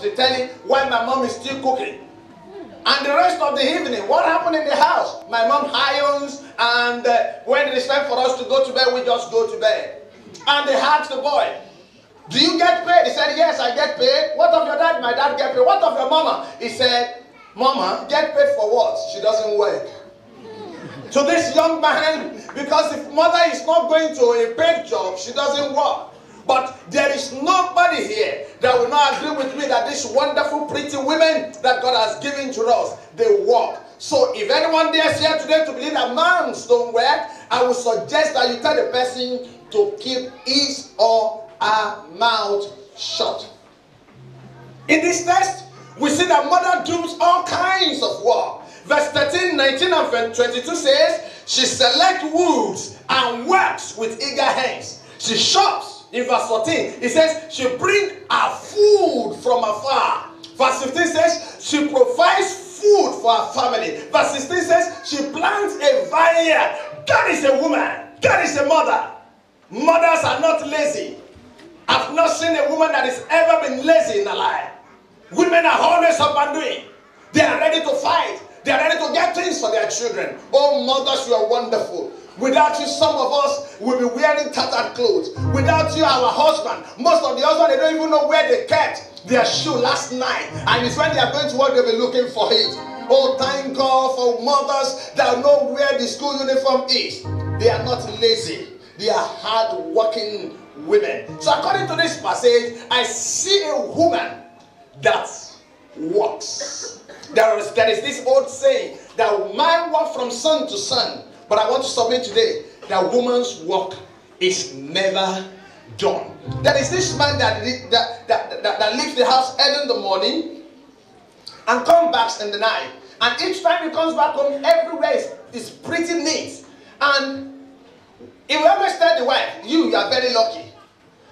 they tell you why my mom is still cooking. And the rest of the evening, what happened in the house? My mom irons, and when it is time for us to go to bed, we just go to bed. And they asked the boy, do you get paid? He said, yes, I get paid. What of your dad? My dad get paid. What of your mama? He said, Mama, get paid for what? She doesn't work. So this young man, because if mother is not going to a paid job, she doesn't work. But there is nobody here that will not agree with me that these wonderful, pretty women that God has given to us, they work. So if anyone there is here today to believe that man don't work, I would suggest that you tell the person to keep his or her mouth shut. In this text, we see that mother does all kinds of work. Verse 13, 19, and 22 says, she selects woods and works with eager hands. She shops. In verse 14, it says, she brings her food from afar. Verse 15 says, she provides food for her family. Verse 16 says, she plants a vineyard. That is a woman. That is a mother. Mothers are not lazy. I've not seen a woman that has ever been lazy in her life. Women are always up and doing. They are ready to fight. They are ready to get things for their children. Oh, mothers, you are wonderful. Without you, some of us will be wearing tattered clothes. Without you, our husband, most of the husbands, they don't even know where they kept their shoe last night. And it's when they are going to work, they'll be looking for it. Oh, thank God for mothers that know where the school uniform is. They are not lazy. They are hard-working women. So according to this passage, I see a woman that works. There is this old saying that man works from sun to sun. But I want to submit today that woman's work is never done. There is this man that leaves the house early in the morning and comes back in the night. And each time he comes back home, everywhere is pretty neat. And he will always tell the wife, you are very lucky.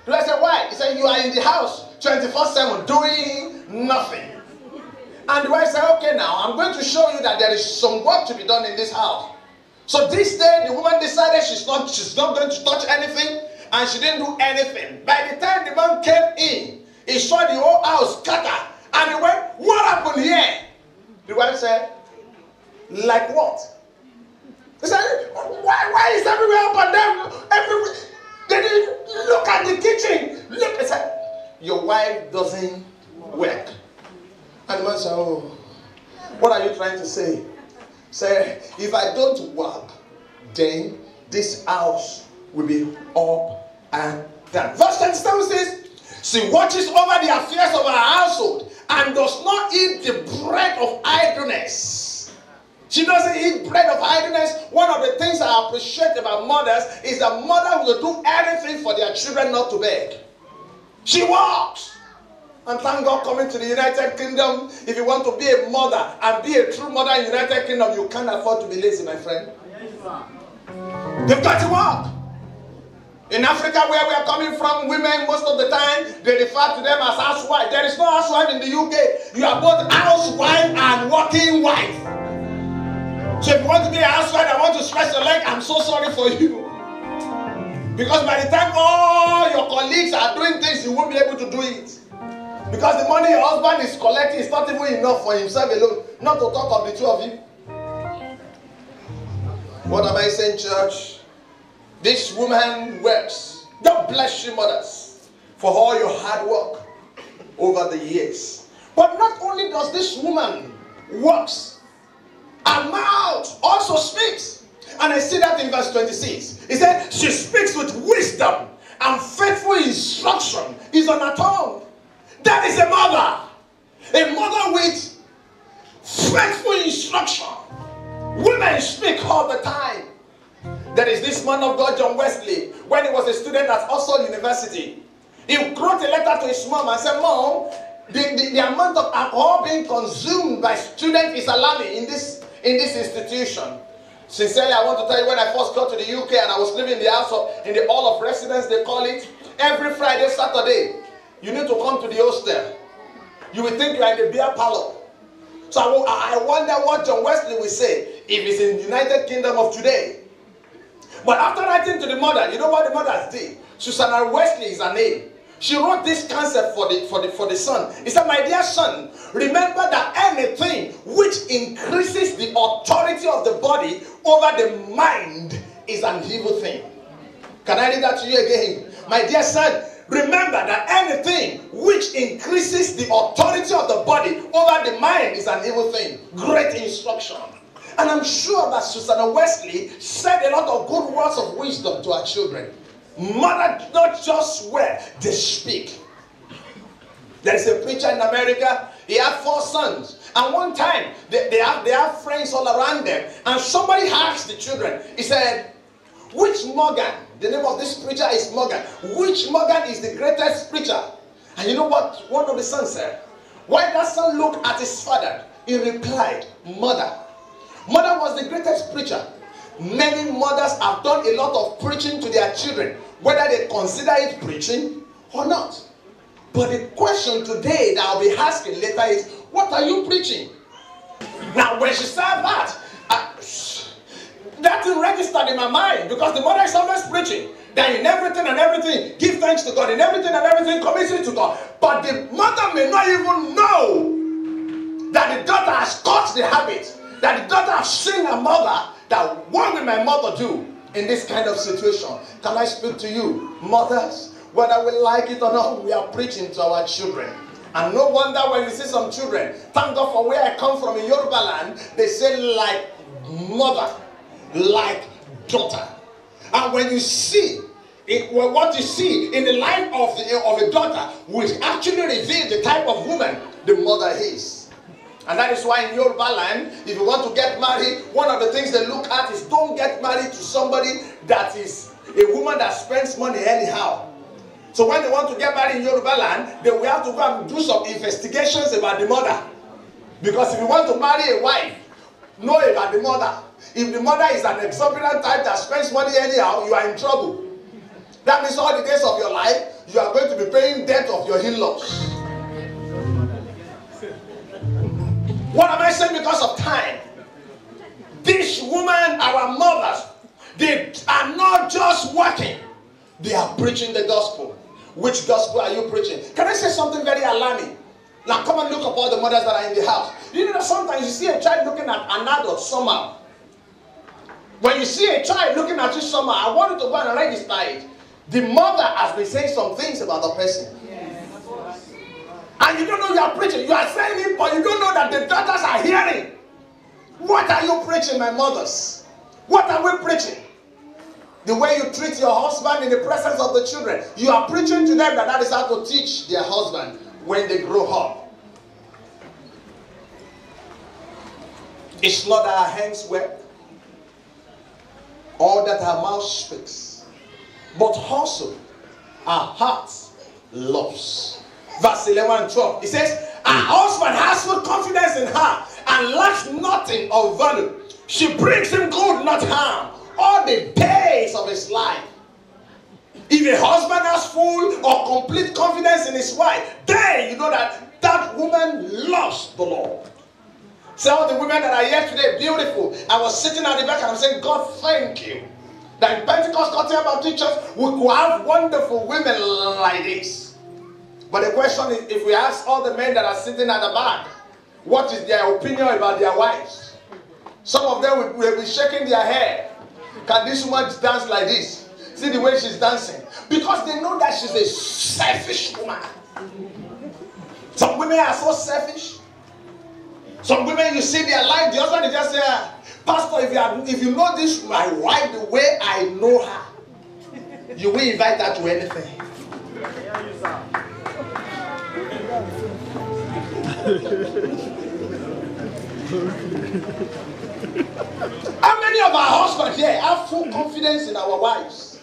Do I say why? He said, you are in the house 24/7 doing nothing. And the wife said, okay, now I'm going to show you that there is some work to be done in this house. So this day, the woman decided she's not going to touch anything, and she didn't do anything. By the time the man came in, he saw the whole house scatter, and he went, what happened here? The wife said, like what? He said, why is everywhere up and down? Everywhere. They didn't look at the kitchen. Look, he said, your wife doesn't work. And the man said, oh, what are you trying to say? Say, if I don't work, then this house will be up and down. Verse 27 says, she watches over the affairs of her household and does not eat the bread of idleness. She doesn't eat bread of idleness. One of the things I appreciate about mothers is that mothers will do everything for their children not to beg. She works. And thank God, coming to the United Kingdom, if you want to be a mother and be a true mother in the United Kingdom, you can't afford to be lazy, my friend. They've got to work. In Africa, where we are coming from, women, most of the time, they refer to them as housewife. There is no housewife in the UK. You are both housewife and working wife. So if you want to be a housewife and want to stretch your leg, I'm so sorry for you. Because by the time all your colleagues are doing things, you won't be able to do it. Because the money your husband is collecting is not even enough for himself alone. Not to talk of the two of you. What am I saying, church? This woman works. God bless you, mothers, for all your hard work over the years. But not only does this woman works, her mouth also speaks. And I see that in verse 26. It said, she speaks with wisdom, and faithful instruction is on her tongue. That is a mother. A mother with faithful instruction. Women speak all the time. There is this man of God, John Wesley, when he was a student at Oxford University. He wrote a letter to his mom and said, Mom, the amount of alcohol being consumed by students is alarming in this institution. Sincerely, I want to tell you, when I first got to the UK and I was living in the house in the hall of residence, they call it, every Friday, Saturday, you need to come to the hostel. You will think you are in the beer parlor. So I wonder what John Wesley will say if he's in the United Kingdom of today. But after writing to the mother, you know what the mother did? Susanna Wesley is her name. she wrote this concept for the son. He said, my dear son, remember that anything which increases the authority of the body over the mind is an evil thing. Can I read that to you again? My dear son, remember that anything which increases the authority of the body over the mind is an evil thing. Great instruction. And I'm sure that Susanna Wesley said a lot of good words of wisdom to her children. Mother not just swear, they speak. There is a preacher in America. He had 4 sons. And one time, they have friends all around them. And somebody asked the children, he said, which Morgan, the name of this preacher is Morgan, which Morgan is the greatest preacher? And you know what one of the sons said? When that son looked at his father, he replied, Mother. Mother was the greatest preacher. Many mothers have done a lot of preaching to their children, whether they consider it preaching or not. But the question today that I'll be asking later is, what are you preaching? Now, when she said that, that thing registered in my mind, because the mother is always preaching that in everything and everything, give thanks to God, in everything and everything, commit it to God. But the mother may not even know that the daughter has caught the habit, that the daughter has seen her mother, that what will my mother do in this kind of situation? Can I speak to you, mothers? Whether we like it or not, we are preaching to our children. And no wonder when you see some children, thank God for where I come from in Yoruba land, they say like mother, like daughter. And when you see it, what you see in the life of a daughter will actually reveal the type of woman the mother is. And that is why in Yoruba land, if you want to get married, one of the things they look at is don't get married to somebody that is a woman that spends money anyhow. So when they want to get married in Yoruba land, they will have to go and do some investigations about the mother. Because if you want to marry a wife, know about the mother. If the mother is an exorbitant type that spends money anyhow, you are in trouble. That means all the days of your life, you are going to be paying debt of your in-laws. What am I saying because of time? These women, our mothers, they are not just working. They are preaching the gospel. Which gospel are you preaching? Can I say something very alarming? Now come and look up all the mothers that are in the house. You know that sometimes you see a child looking at an adult somehow. When you see a child looking at you somehow, I want you to go and register it. The mother has been saying some things about the person. And you don't know you are preaching. You are saying it, but you don't know that the daughters are hearing. What are you preaching, my mothers? What are we preaching? The way you treat your husband in the presence of the children. You are preaching to them that is how to teach their husband when they grow up. It's not that our hands work, or that our mouth speaks, but also our hearts loves. Verse 11 and 12. It says, her husband has full confidence in her and lacks nothing of value. She brings him good, not harm, all the days of his life. If a husband has full or complete confidence in his wife, then you know that that woman loves the Lord. Some of the women that are here today, beautiful. I was sitting at the back and I'm saying, God, thank you that in Pentecost Gospel Baptist Church we could have wonderful women like this. But the question is, if we ask all the men that are sitting at the back, what is their opinion about their wives? Some of them will be shaking their head. Can this woman dance like this? See the way she's dancing. Because they know that she's a selfish woman. Some women are so selfish. Some women, you see their life, the husband is just saying, Pastor, if you know this, my wife, the way I know her, you will invite her to anything. How many of our husbands here have full confidence in our wives?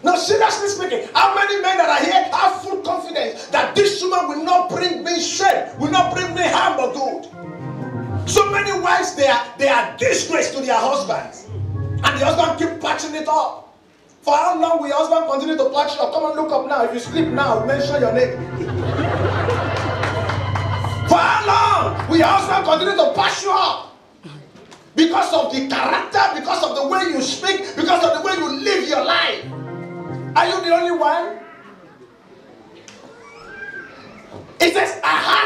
Now, seriously speaking, how many men that are here have full confidence that this woman will not bring me shame, will not bring me harm or good? So many wives, they are disgrace to their husbands, and the husband keep patching it up. For how long will your husband continue to patch you up? Come and look up now. If you sleep now, mention your name. For how long will your husband continue to patch you up? Because of the character, because of the way you speak, because of the way you live your life. Are you the only one? It says, I had